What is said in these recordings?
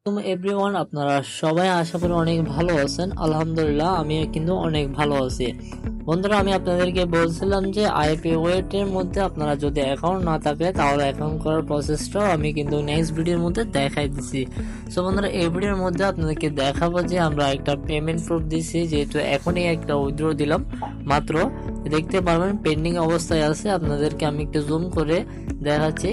Everyone, আপনারা সবাই আশা করি অনেক ভালো আছেন। আলহামদুলিল্লাহ আমি কিন্তু অনেক ভালো আছি। বন্ধুরা, আমি আপনাদেরকে বলছিলাম যে আইপি ওয়েটের মধ্যে আপনারা যদি অ্যাকাউন্ট না থাকে তাহলে অ্যাকাউন্ট করার প্রসেসটাও আমি কিন্তু নেক্সট ভিডিওর মধ্যে দেখাই দিছি। সো বন্ধুরা, এই ভিডিওর মধ্যে আপনাদেরকে দেখাবো যে আমরা একটা পেমেন্ট প্রুফ দিছি, যেহেতু এখনই একটা উইথড্র দিলাম মাত্র, দেখতে পারবেন পেন্ডিং অবস্থায় আছে। আপনাদেরকে আমি একটু জুম করে দেখাচ্ছি।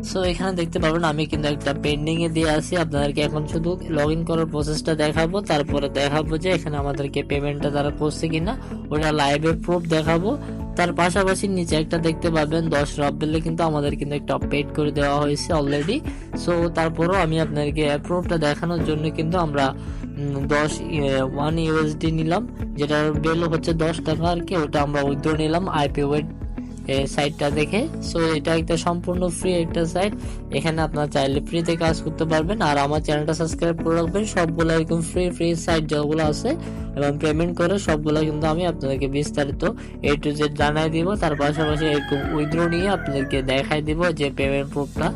সো এখানে দেখতে পাবেন আমি কিন্তু একটা পেন্ডিং এ দিয়ে আছি। আপনাদেরকে এখন শুধু লগ ইন করার প্রসেসটা দেখাবো, তারপরে দেখাবো যে এখানে আমাদেরকে পেমেন্টটা তারা করছে কিনা, ওটা লাইভে প্রুফ দেখাবো। তার পাশাপাশি নিচে একটা দেখতে পাবেন 10 রাব্বেলে কিন্তু আমাদের কিন্তু একটা পেড করে দেওয়া হয়েছে অলরেডি। সো তারপরও আমি আপনাদেরকে প্রুফটা দেখানোর জন্য কিন্তু আমরা 1 ইউএসডি নিলাম, যেটার ভ্যালু হচ্ছে 10 টাকা আর কি। ওটা আমরা উইথড্র নিলাম আইপি ওয়েট সাইটটা দেখে। সো এটা একটা সম্পূর্ণ ফ্রি একটা সাইট, এখানে আপনারা চাইলে ফ্রিতে কাজ করতে পারবেন। আর আমার চ্যানেলটা সাবস্ক্রাইব করে রাখবেন, সবগুলো এরকম ফ্রি সাইট যেগুলো আছে এবং পেমেন্ট করে সবগুলো কিন্তু আমি আপনাদেরকে বিস্তারিত A to Z জানাই দিব। তার পাশাপাশি এরকম উইথড্র নিয়ে আপনাদেরকে দেখাই দিব যে পেমেন্ট প্রুফটা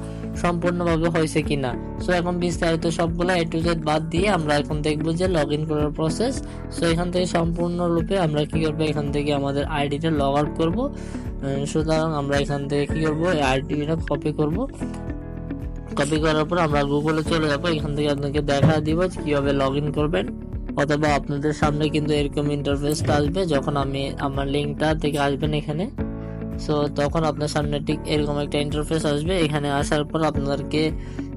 সম্পূর্ণভাবে হয়েছে কিনা। সো এখন বিস্তারিত সবগুলো A to Z বাদ দিয়ে আমরা এখন দেখবো যে লগ ইন করার প্রসেস। সো এখান থেকে সম্পূর্ণরূপে আমরা কি করবো, এখান থেকে আমাদের আইডিটা লগ আউট করবো। সুতরাং আমরা এখান থেকে কি করবো, আইডিটা কপি করব। কপি করার পর আমরা গুগলে চলে যাবো। এখান থেকে আপনাকে দেখা দিব কিভাবে লগ ইন করবেন, অথবা আপনাদের সামনে কিন্তু এরকম ইন্টারফেসটা আসবে যখন আমি আমার লিঙ্কটা থেকে আসবেন এখানে। সো তখন আপনার সামনে ঠিক এরকম একটা ইন্টারফেস আসবে। এখানে আসার পর আপনাদেরকে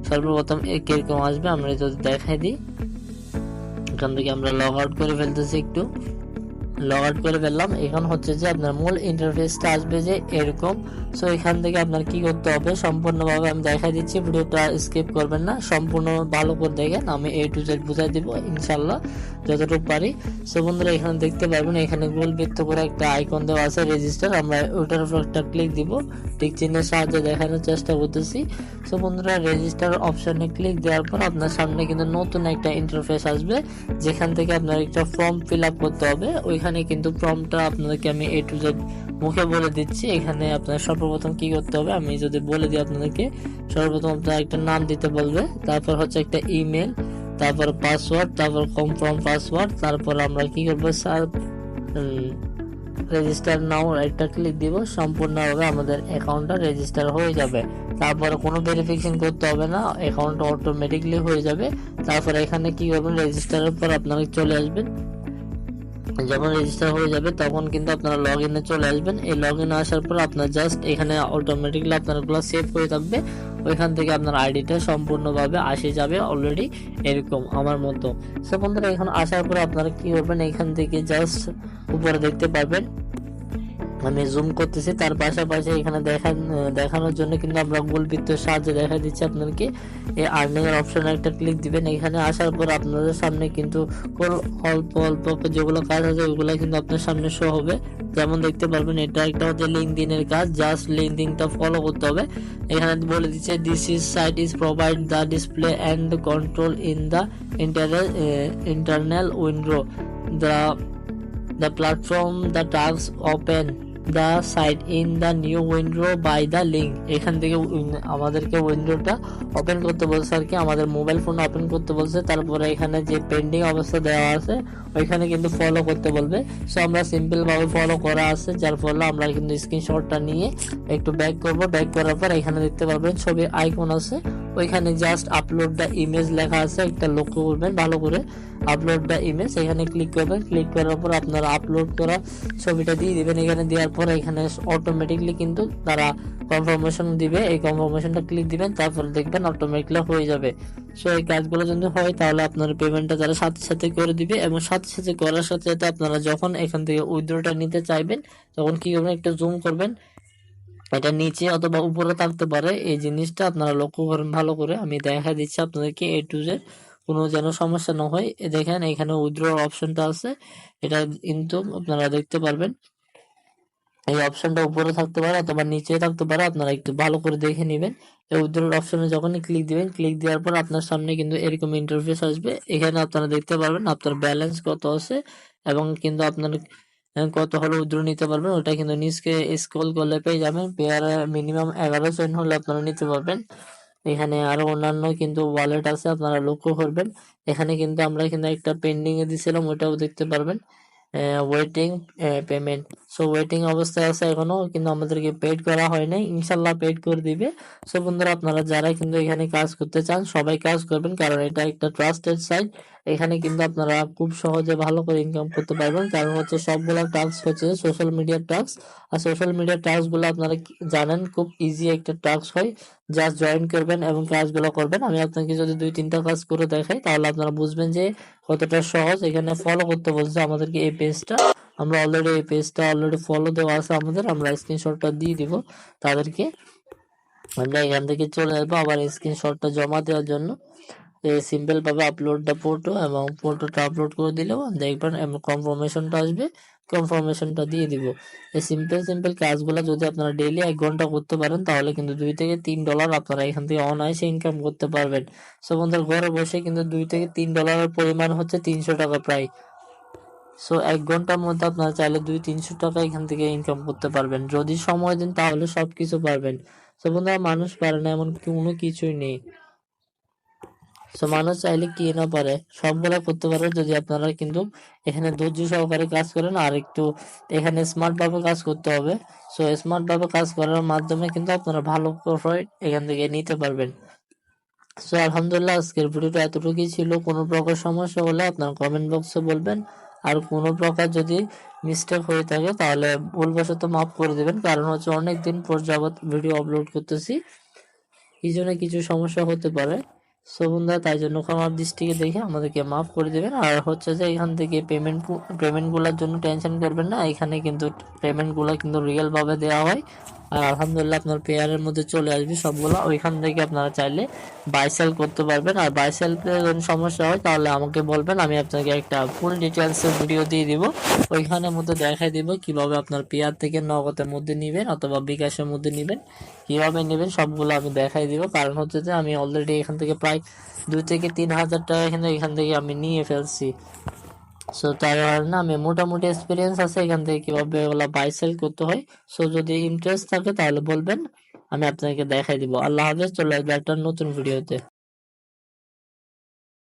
সর্বপ্রথম কিরকম আসবে আমরা যদি দেখাই দিই। এখান থেকে আমরা লগ আউট করে ফেলতেছি, একটু লগ আউট করে ফেললাম। এখন হচ্ছে যে আপনার মূল ইন্টারফেসটা আসবে যে এরকম। সো এখান থেকে আপনার কি করতে হবে সম্পূর্ণভাবে আমি দেখাই দিচ্ছি, ভিডিওটা স্কিপ করবেন না, সম্পূর্ণ ভালো করে দেখেন। আমি A to Z বুঝাই দিব ইনশাল্লাহ যতটুকু পারি। সো বন্ধুরা, এখানে দেখতে পারবেন এখানে গোল বৃত্ত করে একটা আইকন দেওয়া আছে রেজিস্টার, আমরা ওটার উপর একটা ক্লিক দিব। টিক চিহ্নের সাহায্যে দেখানোর চেষ্টা করতেছি। সো বন্ধুরা, রেজিস্টার অপশনে ক্লিক দেওয়ার পর আপনার সামনে কিন্তু নতুন একটা ইন্টারফেস আসবে, যেখান থেকে আপনার একটা ফর্ম ফিল আপ করতে হবে। ওইখানে কিন্তু ফর্মটা আপনাদেরকে আমি A to Z মুখে বলে দিচ্ছি। এখানে আপনার সর্বপ্রথম কি করতে হবে আমি যদি বলে দিই আপনাদেরকে। সর্বপ্রথম আপনার একটা নাম দিতে বলবে, তারপর হচ্ছে একটা ইমেল, তারপর পাসওয়ার্ড, তারপর কনফার্ম পাসওয়ার্ড। তারপর আমরা কি করবো, রেজিস্টার নাও একটা ক্লিক দিব। সম্পূর্ণভাবে আমাদের অ্যাকাউন্টটা রেজিস্টার হয়ে যাবে। তারপরে কোনো ভেরিফিকেশন করতে হবে না, অ্যাকাউন্ট অটোমেটিকলি হয়ে যাবে। তারপরে এখানে কি করবেন, রেজিস্টারের পর আপনারা চলে আসবেন। যখন রেজিস্টার হয়ে যাবে তখন কিন্তু আপনারা লগ ইনে চলে আসবেন। এই লগ ইনে আসার পর আপনার জাস্ট এখানে অটোমেটিকলি আপনারগুলো সেভ হয়ে থাকবে। ওইখান থেকে আপনার আইডিটা সম্পূর্ণভাবে আসে যাবে অলরেডি এরকম আমার মতো। সো বন্ধুরা, এখন আসার পর আপনারা কি করবেন, এখান থেকে জাস্ট উপরে দেখতে পারবেন আমি জুম করতেছি। তার পাশাপাশি এখানে দেখানোর জন্য কিন্তু আমরা গোলবৃত্তের সাহায্যে দেখা দিচ্ছি আপনাদেরকে। এই আর্নিং এর অপশনে একটা ক্লিক দিবেন। এখানে আসার পর আপনাদের সামনে কিন্তু অল্প অল্প যেগুলো কাজ আছে ওগুলো কিন্তু আপনার সামনে শো হবে। যেমন দেখতে পারবেন এটা একটা হচ্ছে লিঙ্কডইন এর কাজ, জাস্ট লিঙ্কডইনটা ফলো করতে হবে। এখানে বলে দিচ্ছে this is site is provide the display and control in the internal window the platform the tags open the site in the new window by the link। এখান থেকে আমাদেরকে উইন্ডোটা ওপেন করতে বলছে আর কি, আমাদের মোবাইল ফোন ওপেন করতে বলছে। তারপরে এখানে যে পেন্ডিং অবস্থা দেওয়া আছে ওইখানে কিন্তু ফলো করতে বলবে। সো আমরা সিম্পল ভাবে ফলো করা আছে, যার ফলে আমরা কিন্তু স্ক্রিনশটটা নিয়ে একটু ব্যাক করব। ব্যাক করার পর এখানে দেখতে পারবেন ছবি আইকন আছে, ওইখানে জাস্ট আপলোড দ্য ইমেজ লেখা আছে, একটা লক্ষ্য করবেন ভালো করে। আপলোড দ্য ইমেজ এখানে ক্লিক করবেন। ক্লিক করার পর আপনারা আপলোড করা ছবিটা দিয়ে দিবেন। এখানে দেওয়ার পর এখানে অটোমেটিকলি কিন্তু তারা কনফার্মেশন দিবে, এই কনফার্মেশনটা ক্লিক দিবেন, তারপর দেখবেন অটোমেটিকলি হয়ে যাবে। সো এই কাজগুলো যদি হয় তাহলে আপনার পেমেন্টটা তারা সাথে সাথে করে দিবে, এবং সাথে সাথে করার সাথে সাথে আপনারা যখন এখান থেকে উইথড্রটা নিতে চাইবেন তখন কি করবেন, একটু জুম করবেন। এটা নিচে অথবা উপরে থাকতে পারে, এই জিনিসটা আপনারা লক্ষ্য করেন ভালো করে। আমি দেখা দিচ্ছি আপনাদেরকে A to Z, কোনো যেন সমস্যা না হয়। দেখেন এখানে উইথড্র অপশনটা আছে, এটা কিন্তু আপনারা দেখতে পারবেন। এই অপশনটা উপরে থাকতে পারে অথবা নিচে থাকতে পারে, আপনারা একটু ভালো করে দেখে নেবেন। এই উইথড্র অপশনে যখনই ক্লিক দিবেন, ক্লিক দেওয়ার পর আপনার সামনে কিন্তু এরকম ইন্টারফেস আসবে। এখানে আপনারা দেখতে পারবেন আপনার ব্যালেন্স কত আছে এবং কিন্তু আপনার কত হলে উইথড্র নিতে পারবেন, ওটা কিন্তু নিচকে স্ক্রল করলে পেয়ে যাবেন। পেয়ারে মিনিমাম 11 চয়েন হলে আপনারা নিতে পারবেন। এখানে আরো অন্যান্য কিন্তু ওয়ালেট আছে, আপনারা লক্ষ্য করবেন। এখানে কিন্তু আমরা কিন্তু একটা পেন্ডিং এ দিছিলাম, ওইটাও দেখতে পারবেন। ওয়েটিং পেমেন্ট, সো ওয়েটিং অবস্থায় আছে এখনো, কিন্তু আমাদেরকে পেড করা হয় নাই, ইনশাল্লাহ পেড করে দিবে। সো বন্ধুরা, আপনারা যারা কিন্তু এখানে কাজ করতে চান সবাই কাজ করবেন, কারণ এটা একটা ট্রাস্টেড সাইট। এখানে কিন্তু আপনারা খুব সহজে ভালো করে ইনকাম করতে পারবেন, কারণ হচ্ছে সবগুলা টাস্ক হচ্ছে সোশ্যাল মিডিয়ার টাস্ক। আর সোশ্যাল মিডিয়ার টাস্ক গুলো আপনারা জানেন খুব ইজি একটা টাস্ক হয়, জাস্ট জয়েন করবেন এবং কাজগুলো করবেন। আমি আপনাকে যদি 2-3টা কাজ করে দেখাই তাহলে আপনারা বুঝবেন যে কতটা সহজ। এখানে ফলো করতে বলছে আমাদেরকে এই পেজটা, আমরা অলরেডি এই পেজটা অলরেডি ফলো দেওয়া আছে আমাদের, আমরা স্ক্রিনশটটা দিয়ে দিব তাদেরকে। আমরা এখান থেকে চলে আসবো আবার স্ক্রিনশটটা জমা দেওয়ার জন্য। সিম্পল ভাবে আপলোড দা ফটো, এবং ফটোটা আপলোড করে দিলেও দেখবেন এবং কনফার্মেশনটা আসবে, কনফার্মেশনটা দিয়ে দিব। এই সিম্পল কাজগুলো যদি আপনারা ডেইলি 1 ঘন্টা করতে পারেন তাহলে কিন্তু $2 থেকে $3 আপনারা এখান থেকে অনায়াসে ইনকাম করতে পারবেন। সো বন্ধুরা, ঘরে বসে কিন্তু $2 থেকে $3 পরিমাণ হচ্ছে 300 টাকা প্রায়। সো 1 ঘন্টার মধ্যে আপনারা চাইলে 200-300 টাকা এখান থেকে ইনকাম করতে পারবেন, যদি সময় দেন তাহলে সবকিছু পারবেন। সো বন্ধুরা, মানুষ পারে না এমন কোনো কিছুই নেই। সো মানুষ চাইলে কি না পারে, সবগুলা করতে পারবে যদি আপনারা কিন্তু এখানে ধৈর্য সহকারে কাজ করেন, আর একটু এখানে স্মার্ট ভাবে কাজ করতে হবে। সো স্মার্ট ভাবে কাজ করার মাধ্যমে কিন্তু আপনারা ভালো প্রফিট এখান থেকে নিতে পারবেন। সো আলহামদুলিল্লাহ, আজকের ভিডিওটা এতটুকুই ছিল। কোনো প্রকার সমস্যা হলে আপনার কমেন্ট বক্সে বলবেন, আর কোনো প্রকার যদি মিস্টেক হয়ে থাকে তাহলে ভুলবশত মাফ করে দেবেন, কারণ হচ্ছে অনেক দিন পর যাবত ভিডিও আপলোড করতেছি, এই জন্য কিছু সমস্যা হতে পারে। সো বন্ধুরা, তাই জন্য ক্ষমার দৃষ্টিকে দেখে আমাদেরকে মাফ করে দেবেন। আর হচ্ছে যে এখান থেকে পেমেন্ট গুলার জন্য টেনশন করবেন না, এখানে কিন্তু পেমেন্ট গুলা কিন্তু রিয়েল ভাবে দেওয়া হয়। আর আলহামদুলিল্লাহ, আপনার পেয়ারের মধ্যে চলে আসবে সবগুলো, ওইখান থেকে আপনারা চাইলে বাই সেল করতে পারবেন। আর বাই সেল যদি সমস্যা হয় তাহলে আমাকে বলবেন, আমি আপনাকে একটা ফুল ডিটেলস ভিডিও দিয়ে দিব, ওইখানের মধ্যে দেখাই দিব কিভাবে আপনার পেয়ার থেকে নগদের মধ্যে নিবেন অথবা বিকাশের মধ্যে নিবেন, কিভাবে নেবেন সবগুলো আমি দেখাই দিব। কারণ হচ্ছে যে আমি অলরেডি এখান থেকে প্রায় 2 থেকে 3 হাজার টাকা কিন্তু এখান থেকে আমি নিয়ে ফেলছি। সো তার কারণে আমি মোটামুটি এক্সপিরিয়েন্স আছে এখান থেকে কিভাবে এগুলা বাই সেল করতে হয়। সো যদি ইন্টারেস্ট থাকে তাহলে বলবেন, আমি আপনাকে দেখাই দিব। আল্লাহ হাফেজ, চলে আসবে একটা নতুন ভিডিওতে।